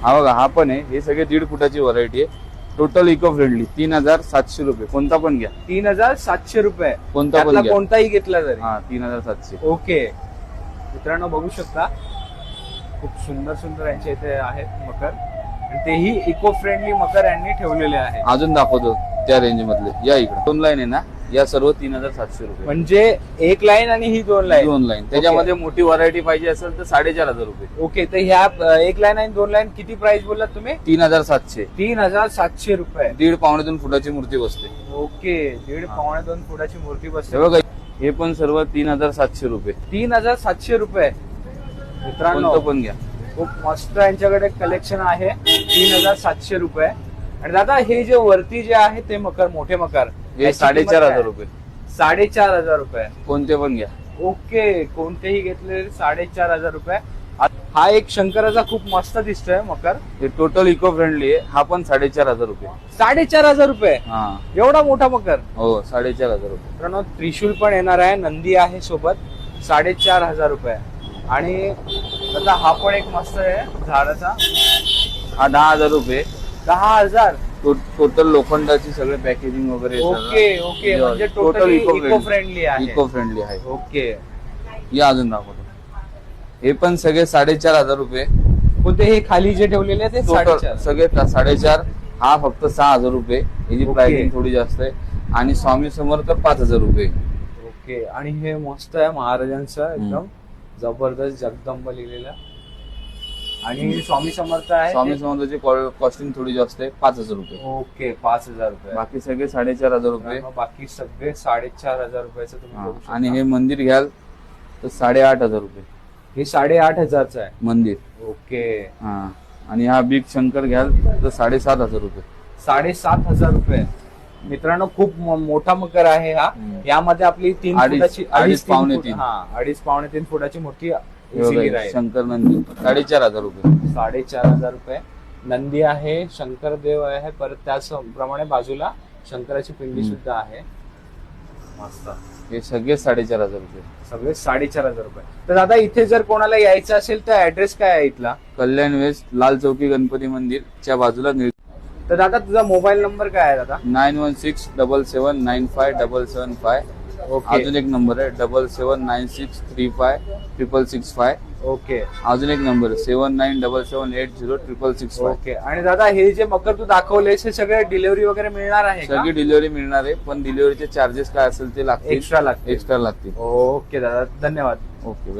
हा बघा, हा पण आहे. हे सगळे 1.5 फुटाची व्हरायटी आहे. Total eco friendly. 3700 रुपये. कोणता पण घ्या. 3700 रुपये. कोणता पण घ्या. कोणताही घेतला तरी. हा 3700. ओके मित्रांनो, बघू शकता खूप सुंदर सुंदर यांच्या इथे आहेत मकर, आणि तेही इको फ्रेंडली मकर यांनी ठेवलेले आहे. अजून दाखवतो त्या रेंज मधले. या इकडे 2 लाईन आहे ना, या सर्व 3700 रुपये. म्हणजे एक लाईन आणि ही 2 लाईन. 2 लाईन. त्याच्यामध्ये मोठी व्हरायटी पाहिजे असेल तर 4500 रुपये. ओके, तर ह्या एक लाईन आणि 2 लाईन किती प्राइस बोललात तुम्ही? 3700. 3700 रुपये. 1.5-2 फुटाची मूर्ती बसते. ओके, 1.5-2 फुटाची मूर्ती बसते. हे बघा, हे पण सर्व 3700 रुपये. 3700 रुपये. मित्रांनो कोणतं पण घ्या. खूप मस्त यांच्याकडे कलेक्शन आहे. 3700 रुपये. आणि दादा हे जे वरती जे आहे ते मकर, मोठे मकर, हे 4500 रुपये. 4500 रुपये. कोणते पण घ्या. ओके, कोणतेही घेतले 4500 रुपये. हा एक शंकराचा खूप मस्त दिसतोय मकर. हे टोटल इको फ्रेंडली आहे. हा पण 4500 रुपये. 4500 रुपये. हा एवढा मोठा मकर. हो, 4500 रुपये. मित्रांनो त्रिशूल पण येणार आहे, नंदी आहे सोबत. 4500 रुपये. आणि आता हा पण एक मस्त आहे झाडाचा. हा 10,000 रुपये. 10,000. टोटल लोखंडाची सगळे पॅकेजिंग वगैरे. ओके ओके, म्हणजे टोटल इको फ्रेंडली आहे. इको फ्रेंडली आहे. ओके, या अजून दाखवतो. हे पण सगळे 4500 रुपये. कोणते हे खाली जे ठेवलेले आहे ते टोटल 4.5. सगळे 4.5. हा फक्त 6000 रुपये. याची ओके. प्राइसिंग थोडी जास्त आहे. आणि स्वामी समर्थ 5000 रुपये. ओके, आणि हे मस्त आहे महाराजांचं, एकदम जबरदस्त जगदंब लिहिलेलं. आणि स्वामी समर्थ आहे. स्वामी समर्थाची कॉस्टिंग थोडी जास्त आहे. 5000 रुपये. ओके, 5000 रुपये. बाकी सगळे 4500 रुपये. बाकी सगळे 4500 रुपयाचं तुम्ही बघू शकता. आणि हे मंदिर घ्याल तर 8500 रुपये. हे 8500चं आहे मंदिर. ओके. हा, आणि हा बिग शंकर घ्याल तर 7500 रुपये. 7500 रुपये. मित्रांनो खूप मोठा मकर आहे हा. यामध्ये आपली 3 फुटाची 2.5-3. 2.5-3 फुटाची मूर्ती शंकर नंदी 4500 रुपये. 4500 रुपये. नंदी आहे, शंकर देव आहे, परत त्याचप्रमाणे बाजूला शंकराची पिंडी सुद्धा आहे. मस्त. हे सगळे 4500 रुपये. सगळे 4500 रुपये. तर दादा इथे जर कोणाला यायचं असेल तर ऍड्रेस काय आहे इथला? कल्याण वेस्ट, लाल चौकी गणपती मंदिरच्या बाजूला. तर दादा तुझा मोबाईल नंबर काय आहे दादा? 9167795775. ओके. अजून एक नंबर आहे 7796356665. ओके. अजून एक नंबर 7977806665. ओके. आणि दादा हे जे मकर तू दाखवलेस हे सगळे डिलिव्हरी वगैरे मिळणार आहे का? सगळी डिलिव्हरी मिळणार आहे, पण डिलिव्हरीचे चार्जेस काय असेल ते लागतील. एक्स्ट्रा लागतील. एक्स्ट्रा लागतील. ओके दादा, धन्यवाद. ओके.